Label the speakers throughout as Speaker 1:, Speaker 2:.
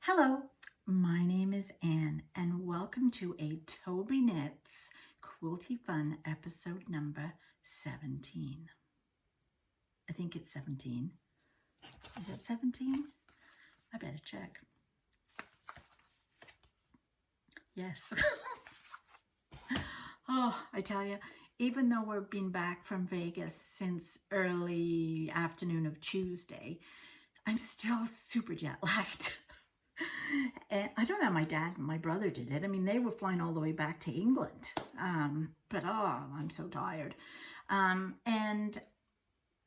Speaker 1: Hello, my name is Anne and welcome to a Tobyknits Quilty Fun episode number 17. I think it's 17. Is it 17? I better check. Yes. Oh, I tell you, even though we've been back from Vegas since early afternoon of Tuesday, I'm still super jet lagged. And I don't know, my dad and my brother did it. I mean, they were flying all the way back to England. But I'm so tired. And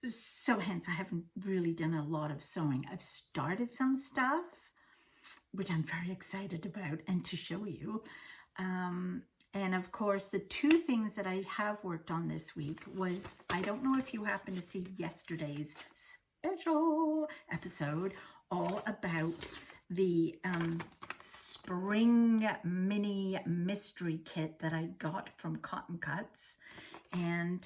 Speaker 1: so hence I haven't really done a lot of sewing. I've started some stuff, which I'm very excited about and to show you. And of course, the two things that I have worked on this week was, I don't know if you happen to see yesterday's special episode all about the spring mini mystery kit that I got from Cotton Cuts. And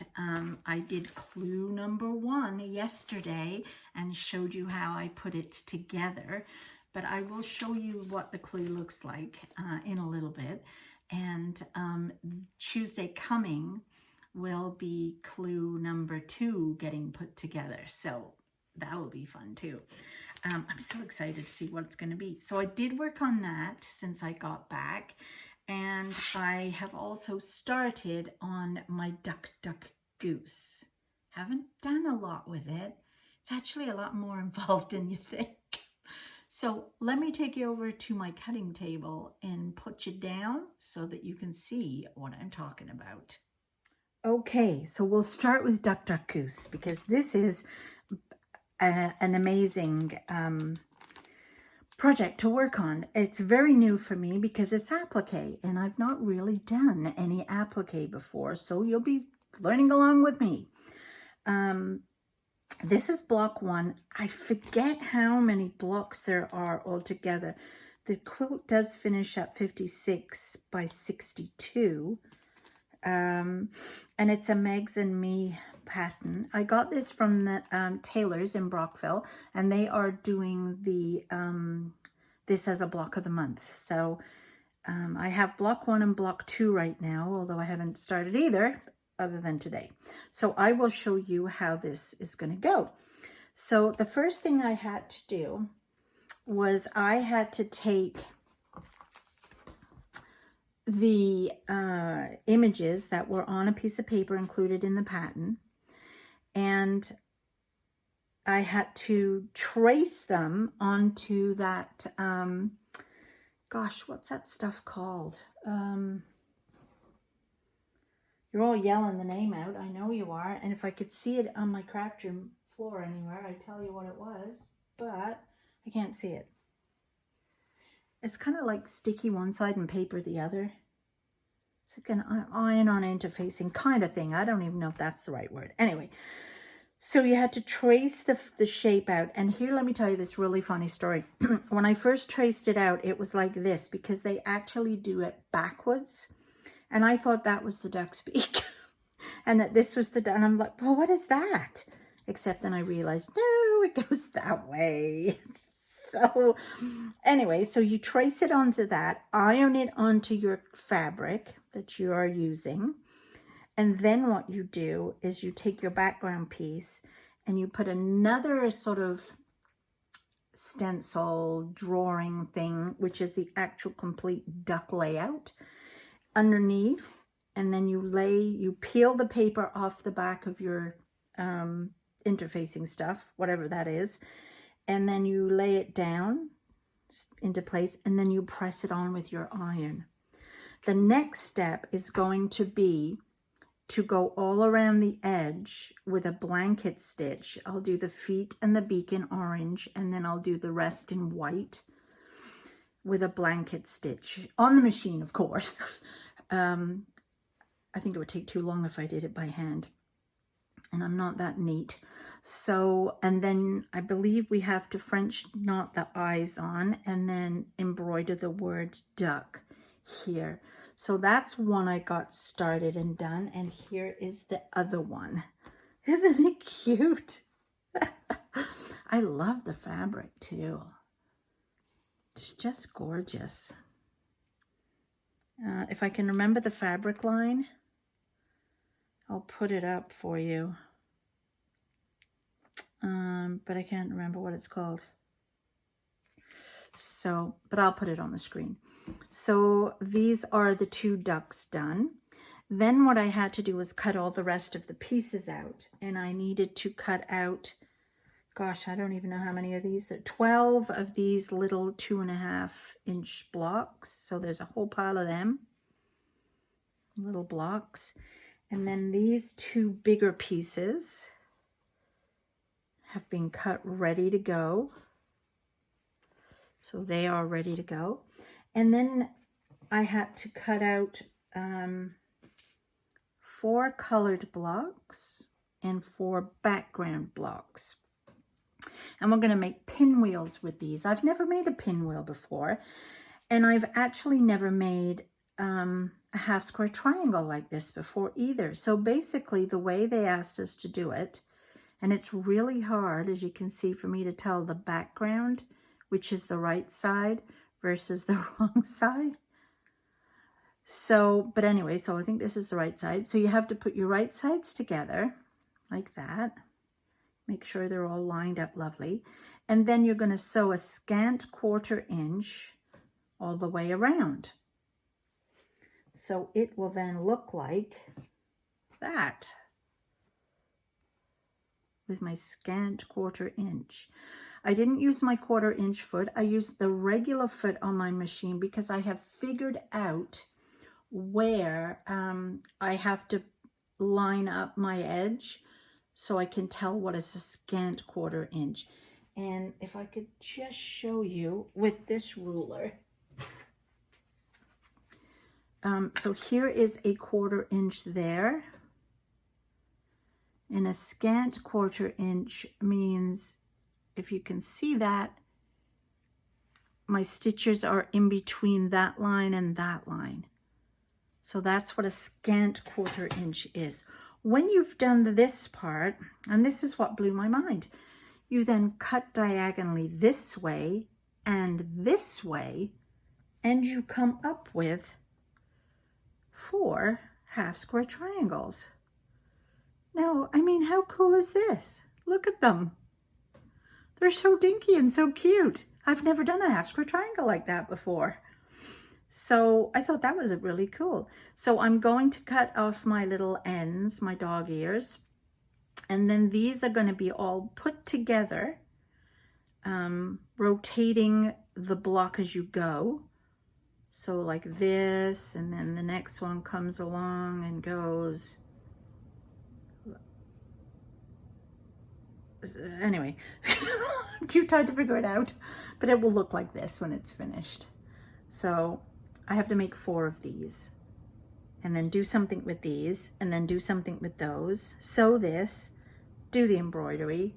Speaker 1: I did clue number 1 yesterday and showed you how I put it together. But I will show you what the clue looks like in a little bit. And Tuesday coming will be clue number 2 getting put together. So that'll be fun too. I'm so excited to see what it's going to be. So I did work on that since I got back. And I have also started on my Duck Goose. Haven't done a lot with it. It's actually a lot more involved than you think. So let me take you over to my cutting table and put you down so that you can see what I'm talking about. Okay, so we'll start with Duck Goose because this is an amazing project to work on. It's very new for me because it's applique and I've not really done any applique before, so you'll be learning along with me. This is block 1. I forget how many blocks there are altogether. The quilt does finish at 56 by 62. And it's a Meags and Me pattern. I got this from the Taylors in Brockville, and they are doing the this as a block of the month. So I have block 1 and block 2 right now, although I haven't started either other than today. So I will show you how this is going to go. So the first thing I had to do was I had to take the images that were on a piece of paper included in the pattern, and I had to trace them onto that, gosh, what's that stuff called? You're all yelling the name out. I know you are. And if I could see it on my craft room floor anywhere, I'd tell you what it was, but I can't see it. It's kind of like sticky one side and paper the other. It's like an iron-on interfacing kind of thing. I don't even know if that's the right word. Anyway, so you had to trace the shape out. And here, let me tell you this really funny story. When I first traced it out, it was like this because they actually do it backwards. And I thought that was the duck's beak. And that this was the duck. And I'm like, well, what is that? Except then I realized, no, it goes that way. So anyway, so you trace it onto that, iron it onto your fabric that you are using. And then what you do is you take your background piece and you put another sort of stencil drawing thing, which is the actual complete duck layout, underneath. And then you peel the paper off the back of your interfacing stuff, whatever that is. And then you lay it down into place, and then you press it on with your iron. The next step is going to be to go all around the edge with a blanket stitch. I'll do the feet and the beak in orange, and then I'll do the rest in white with a blanket stitch on the machine, of course. I think it would take too long if I did it by hand, and I'm not that neat. So, and then I believe we have to French knot the eyes on and then embroider the word duck here. So that's one I got started and done. And here is the other one. Isn't it cute? I love the fabric too. It's just gorgeous. If I can remember the fabric line, I'll put it up for you. But I can't remember what it's called. So, but I'll put it on the screen. So these are the 2 ducks done. Then what I had to do was cut all the rest of the pieces out. And I needed to cut out, gosh, I don't even know how many of these. There are 12 of these little 2.5-inch blocks. So there's a whole pile of them, little blocks. And then these 2 bigger pieces have been cut ready to go. So they are ready to go. And then I had to cut out 4 colored blocks and 4 background blocks. And we're going to make pinwheels with these. I've never made a pinwheel before. And I've actually never made a half square triangle like this before either. So basically the way they asked us to do it, and it's really hard, as you can see, for me to tell the background, which is the right side versus the wrong side. So, but anyway, so I think this is the right side. So you have to put your right sides together like that. Make sure they're all lined up lovely. And then you're going to sew a scant 1/4 inch all the way around. So it will then look like that with my scant 1/4 inch. I didn't use my 1/4 inch foot. I used the regular foot on my machine because I have figured out where I have to line up my edge so I can tell what is a scant 1/4 inch. And if I could just show you with this ruler. So here is a 1/4 inch there. And a scant 1/4 inch means, if you can see that, my stitches are in between that line and that line. So that's what a scant 1/4 inch is. When you've done this part, and this is what blew my mind, you then cut diagonally this way and this way, and you come up with 4 half square triangles. Now, I mean, how cool is this? Look at them. They're so dinky and so cute. I've never done a half square triangle like that before. So I thought that was really cool. So I'm going to cut off my little ends, my dog ears. And then these are going to be all put together, rotating the block as you go. So like this, and then the next one comes along and goes. Anyway, I'm too tired to figure it out, but it will look like this when it's finished. So I have to make 4 of these, and then do something with these, and then do something with those, sew this, do the embroidery,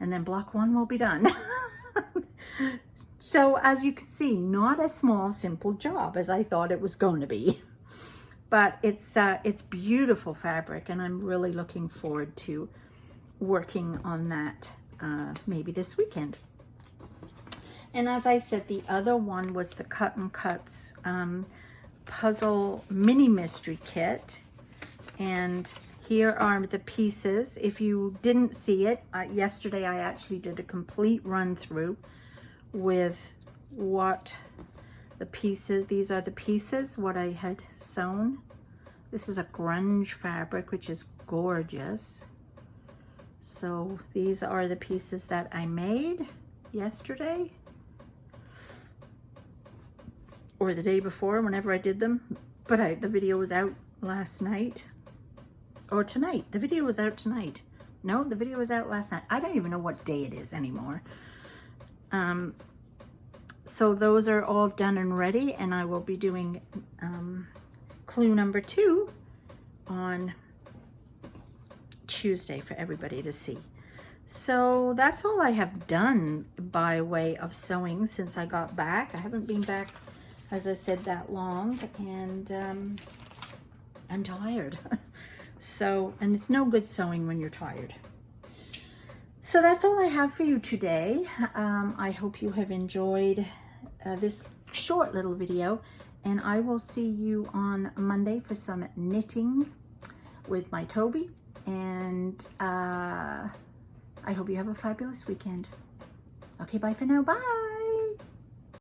Speaker 1: and then block 1 will be done. So as you can see, not a small, simple job as I thought it was going to be. But it's beautiful fabric, and I'm really looking forward to working on that maybe this weekend. And as I said, the other one was the Cut and Cuts puzzle mini mystery kit. And here are the pieces. If you didn't see it, yesterday I actually did a complete run through with what the pieces, these are the pieces, what I had sewn. This is a grunge fabric, which is gorgeous. So these are the pieces that I made yesterday, or the day before, whenever I did them. But the video was out last night, or tonight. The video was out tonight. No, the video was out last night. I don't even know what day it is anymore. So those are all done and ready, and I will be doing clue number 2 on Tuesday for everybody to see. So that's all I have done by way of sewing since I got back. I haven't been back, as I said, that long, and I'm tired. So, and it's no good sewing when you're tired. So that's all I have for you today. I hope you have enjoyed this short little video, and I will see you on Monday for some knitting with my Toby, and I hope you have a fabulous weekend. Okay, bye for now. Bye.